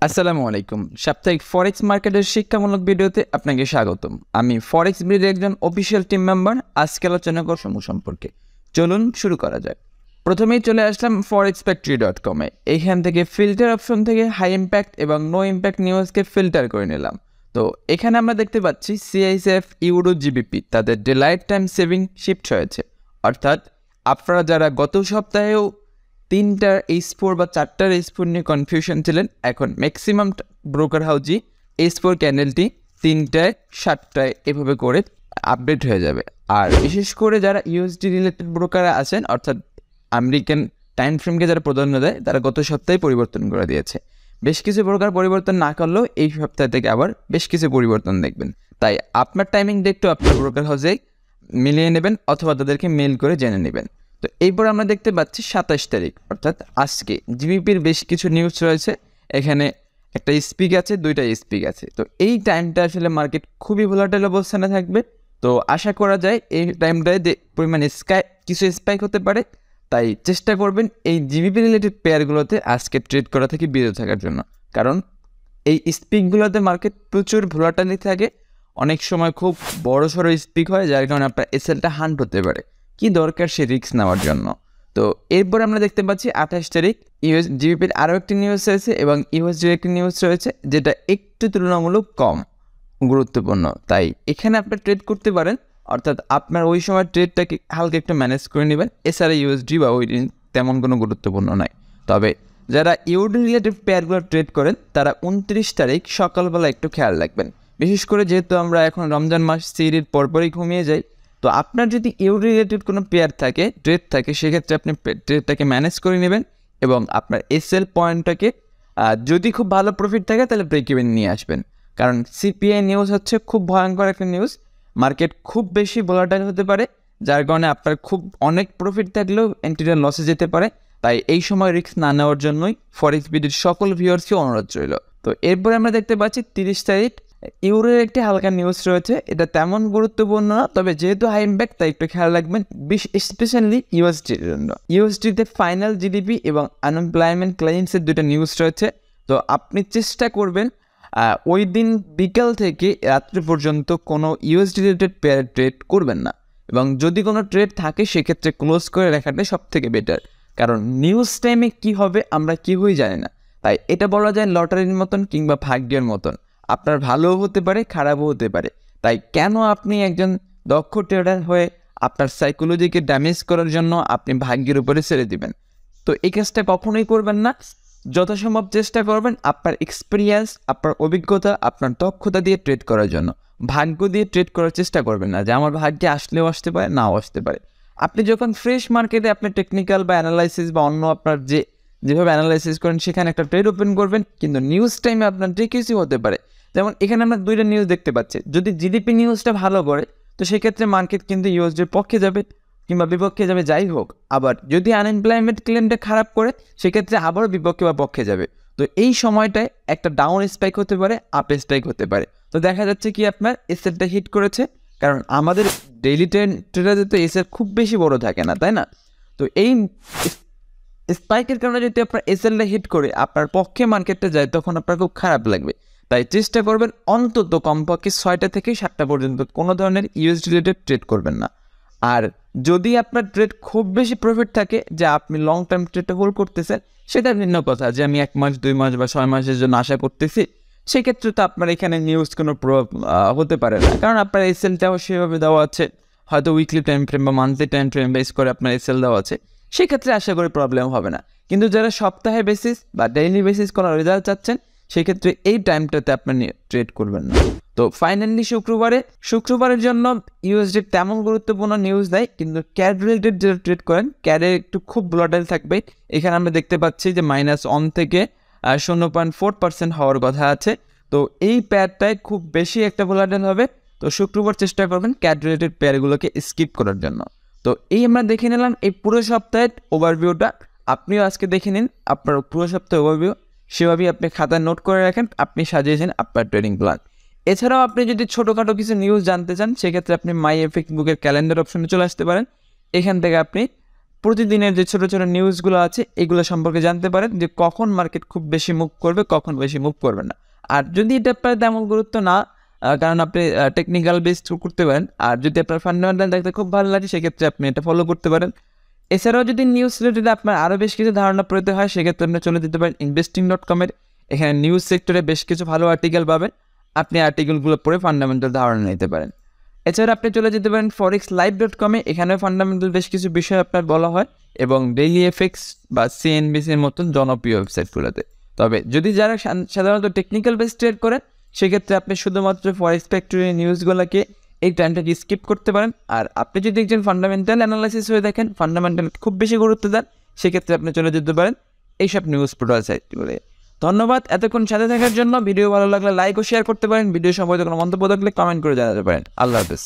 আসসালামু আলাইকুম। সাপ্তাহিক ফরেক্স মার্কেটের শিক্ষামূলক ভিডিওতে আপনাকে স্বাগতম। আমি ফরেক্স ব্রিডের একজন অফিসিয়াল টিম মেম্বার। আজকে আলোচনা করব সময় সম্পর্কে। চলুন শুরু করা যাক। প্রথমেই চলে আসলাম forexfactory.com-এ। এইখান থেকে ফিল্টার অপশন থেকে হাই ইম্প্যাক্ট এবং নো ইম্প্যাক্ট নিউজকে ফিল্টার করে নিলাম। তো এখানে আমরা দেখতে পাচ্ছি সিআইএসএফ, ইউরো, জিবিপি তাদের ডিলাইট টাইম সেভিং শিফট হয়েছে। অর্থাৎ আপনারা যারা গত সপ্তাহেও 3টার H4 বা 4টার H4 নিয়ে কনফিউশন ছিলেন, এখন ম্যাক্সিমাম ব্রোকার হাউসই H4 ক্যান্ডেলটি 3টায় 7টায় এভাবে করে আপডেট হয়ে যাবে। আর বিশেষ করে যারা ইউএসডি রিলেটেড ব্রোকার আছেন, অর্থাৎ আমেরিকান টাইম ফ্রেমকে যারা প্রাধান্য দেয়, তারা গত সপ্তাহে পরিবর্তন করে দিয়েছে। বেশ কিছু ব্রোকার পরিবর্তন না করলেও এই সপ্তাহ থেকে আবার বেশ কিছু পরিবর্তন দেখবেন। তাই আপনার টাইমিংটা একটু আপনার ব্রোকার হাউসে মিলিয়ে নেবেন অথবা তাদেরকে মেল করে জেনে নেবেন। তো এইবার আমরা দেখতে পাচ্ছি 27 তারিখ, অর্থাৎ আজকে জিবিপির বেশ কিছু নিউজ রয়েছে। এখানে একটা স্পিক আছে, 2টা স্পিক আছে। তো এই টাইমটা আসলে মার্কেট খুবই ভোলাটাইল অবস্থানে থাকবে। তো আশা করা যায় এই টাইমটায় যে পরিমাণ কিছু স্পাইক হতে পারে। তাই চেষ্টা করবেন এই জিবিপি রিলেটেড পেয়ারগুলোতে আজকে ট্রেড করা থেকে বিরত থাকার জন্য, কারণ এই স্পিকগুলোতে মার্কেট প্রচুর ভোলাটাইল থাকে। অনেক সময় খুব বড় সড়ো স্পিক হয়, যার কারণে আপনার এসএলটা হান্ট হতে পারে। কি দরকার সে রিস্ক নেওয়ার জন্য। তো এরপর আমরা দেখতে পাচ্ছি 28 তারিখ জিবিপির আরও একটি নিউজ রয়েছে এবং ইউএসডির একটি নিউজ রয়েছে, যেটা একটু তুলনামূলক কম গুরুত্বপূর্ণ। তাই এখানে আপনি ট্রেড করতে পারেন, অর্থাৎ আপনার ওই সময় ট্রেডটাকে হালকা একটু ম্যানেজ করে নেবেন। এছাড়া ইউএসডি বা ওই তেমন কোনো গুরুত্বপূর্ণ নয়। তবে যারা ইউডি রিলেটেড পেয়ারগুলো ট্রেড করেন, তারা 29 তারিখ সকালবেলা একটু খেয়াল রাখবেন। বিশেষ করে যেহেতু আমরা এখন রমজান মাস সিরির পরপরই ঘুমিয়ে যাই, তো আপনার যদি ইউডি রিলেটেড কোনো পেয়ার থাকে, ট্রেড থাকে, সেক্ষেত্রে আপনি ট্রেডটাকে ম্যানেজ করে নেবেন এবং আপনার এসএল পয়েন্টটাকে যদি খুব ভালো প্রফিট থাকে তাহলে ব্রেক ইভেন নিয়ে আসবেন। কারণ সিপিআই নিউজ হচ্ছে খুব ভয়ঙ্কর একটা নিউজ। মার্কেট খুব বেশি ভোলাটাইল হতে পারে, যার কারণে আপনার খুব অনেক প্রফিট থাকলেও এন্ট্রিটা লসে যেতে পারে। তাই এই সময় রিস্ক না নেওয়ার জন্যই ফরেক্স বিডির সকল ভিউয়ার্সকে অনুরোধ রইল। তো এরপরে আমরা দেখতে পাচ্ছি 30 তারিখ ইউরোর একটি হালকা নিউজ রয়েছে। এটা তেমন গুরুত্বপূর্ণ না, তবে যেহেতু হাই ইম্প্যাক্ট তাই একটু খেয়াল রাখবেন, স্পেশালি ইউএসডির জন্য। ইউএসডিতে ফাইনাল জিডিপি এবং আনএমপ্লয়মেন্ট ক্লেইমসের 2টা নিউজ রয়েছে। তো আপনি চেষ্টা করবেন ওই দিন বিকাল থেকে রাত্রি পর্যন্ত কোনো ইউএসডি রিলেটেড পেয়ার ট্রেড করবেন না, এবং যদি কোনো ট্রেড থাকে সেক্ষেত্রে ক্লোজ করে রাখাটাই সব থেকে বেটার। কারণ নিউজ টাইমে কী হবে আমরা কেউই জানি না। তাই এটা বলা যায় লটারির মতন কিংবা ভাগ্যের মতন, আপনার ভালোও হতে পারে খারাপও হতে পারে। তাই কেন আপনি একজন দক্ষ ট্রেডার হয়ে আপনার সাইকোলজিকে ড্যামেজ করার জন্য আপনি ভাগ্যের উপরে ছেড়ে দিবেন? তো এই কাজটা কখনোই করবেন না। যথাসম্ভব চেষ্টা করবেন আপনার এক্সপিরিয়েন্স, আপনার অভিজ্ঞতা, আপনার দক্ষতা দিয়ে ট্রেড করার জন্য। ভাগ্য দিয়ে ট্রেড করার চেষ্টা করবেন না যে আমার ভাগ্যে আসলেও আসতে পারে, নাও আসতে পারে। আপনি যখন ফ্রেশ মার্কেটে আপনি টেকনিক্যাল বা অ্যানালাইসিস বা অন্য আপনার যেভাবে অ্যানালাইসিস করেন সেখানে একটা ট্রেড ওপেন করবেন, কিন্তু নিউজ টাইমে আপনার যে কিছু হতে পারে। যেমন এখানে আমরা 2টা নিউজ দেখতে পাচ্ছি। যদি জিডিপি নিউজটা ভালো করে তো সেক্ষেত্রে মার্কেট কিন্তু ইউএসডির পক্ষে যাবে কিংবা বিপক্ষে যাবে, যাই হোক। আবার যদি আনএমপ্লয়মেন্ট ক্লেমটা খারাপ করে সেক্ষেত্রে আবারও বিপক্ষে বা পক্ষে যাবে। তো এই সময়টায় একটা ডাউন স্পাইক হতে পারে, আপ স্পাইক হতে পারে। তো দেখা যাচ্ছে কি আপনার এসএলটা হিট করেছে, কারণ আমাদের ডেইলি ট্রেডারে তো এসএল খুব বেশি বড় থাকে না, তাই না? তো এই স্পাইকের কারণে যদি আপনার এসএলটা হিট করে আপনার পক্ষে মার্কেটটা যায়, তখন আপনার খুব খারাপ লাগবে। তাই চেষ্টা করবেন অন্তত কমপক্ষে 6টা থেকে 7টা পর্যন্ত কোনো ধরনের ইউএসডি রিলেটেড ট্রেড করবেন না। আর যদি আপনার ট্রেড খুব বেশি প্রফিট থাকে, যে আপনি লং টার্ম ট্রেডটা হোল্ড করতেছেন, সেটা ভিন্ন কথা। যে আমি 1 মাস 2 মাস বা 6 মাসের জন্য আশা করতেছি, সেক্ষেত্রে তো আপনার এখানে নিউজ কোনো প্রভাব হতে পারে না, কারণ আপনার এসএলটাও সেভাবে দেওয়া আছে। হয়তো উইকলি টাইম ফ্রেম বা মান্থলি টাইম ফ্রেম বেস করে আপনার এসএল দেওয়া আছে, সেক্ষেত্রে আশা করি প্রবলেম হবে না। কিন্তু যারা সপ্তাহে বেসিস বা ডেইলি বেসিস কোনো রেজাল্ট চাচ্ছেন, সেক্ষেত্রে এই টাইমটাতে আপনি ট্রেড করবেন না। তো ফাইনালি শুক্রবারের জন্য ইউএসডির তেমন গুরুত্বপূর্ণ নিউজ দেয়, কিন্তু ক্যাড রিলেটেড যারা ট্রেড করেন, ক্যাডে একটু খুব ভোলাটাইল থাকবে। এখানে আমরা দেখতে পাচ্ছি যে -1 থেকে 0.4% হওয়ার কথা আছে। তো এই পেয়ারটায় খুব বেশি একটা ভোলাটাইল হবে। তো শুক্রবার চেষ্টা করবেন ক্যাড রিলেটেড পেয়ারগুলোকে স্কিপ করার জন্য। তো এই আমরা দেখে নিলাম এই পুরো সপ্তাহের ওভারভিউটা। আপনিও আজকে দেখে নিন আপনার পুরো সপ্তাহের ওভারভিউ, সেভাবেই আপনি খাতায় নোট করে রাখেন আপনি সাজিয়েছেন আপনার ট্রেডিং প্ল্যান। এছাড়াও আপনি যদি ছোটোখাটো কিছু নিউজ জানতে চান, সেক্ষেত্রে আপনি মাই এফএক্স বুকের ক্যালেন্ডার অপশনে চলে আসতে পারেন। এখান থেকে আপনি প্রতিদিনের যে ছোটো ছোটো নিউজগুলো আছে এগুলো সম্পর্কে জানতে পারেন যে কখন মার্কেট খুব বেশি মুভ করবে, কখন বেশি মুভ করবে না। আর যদি এটা আপনার তেমন গুরুত্ব না, কারণ আপনি টেকনিক্যাল বেস করতে পারেন, আর যদি আপনার ফান্ডামেন্টাল দেখতে খুব ভালো লাগে সেক্ষেত্রে আপনি এটা ফলো করতে পারেন। এছাড়াও যদি নিউজ রিলেটেড আপনার আরও বেশ কিছু ধারণা প্রয়োজন হয় সেক্ষেত্রে আপনি চলে যেতে পারেন investing.com-এর। এখানে নিউজ সেক্টরে বেশ কিছু ভালো আর্টিকেল পাবেন, আপনি আর্টিকেলগুলো পড়ে ফান্ডামেন্টাল ধারণা নিতে পারেন। এছাড়া আপনি চলে যেতে পারেন forexlive.com-এ। এখানেও ফান্ডামেন্টাল বেশ কিছু বিষয় আপনার বলা হয়, এবং ডেইলি এফএক্স বা সিএনবিসির মতন জনপ্রিয় ওয়েবসাইটগুলোতে। তবে যদি যারা সাধারণত টেকনিক্যাল বেস ট্রেড করেন সেক্ষেত্রে আপনি শুধুমাত্র ফরেক্স ফ্যাক্টরি নিউজগুলোকে এই টাইমটাকে স্কিপ করতে পারেন। আর আপনি যদি একজন ফান্ডামেন্টাল অ্যানালাইসিস হয়ে দেখেন, ফান্ডামেন্টাল খুব বেশি গুরুত্ব দেন, সেক্ষেত্রে আপনি চলে যেতে পারেন এইসব নিউজ পোর্টাল সাইটগুলো। ধন্যবাদ এতক্ষণ সাথে থাকার জন্য। ভিডিও ভালো লাগলে লাইক ও শেয়ার করতে পারেন। ভিডিও সম্পর্কে কোনো মন্তব্য থাকলে কমেন্ট করে জানাতে পারেন। আল্লাহ হাফেজ।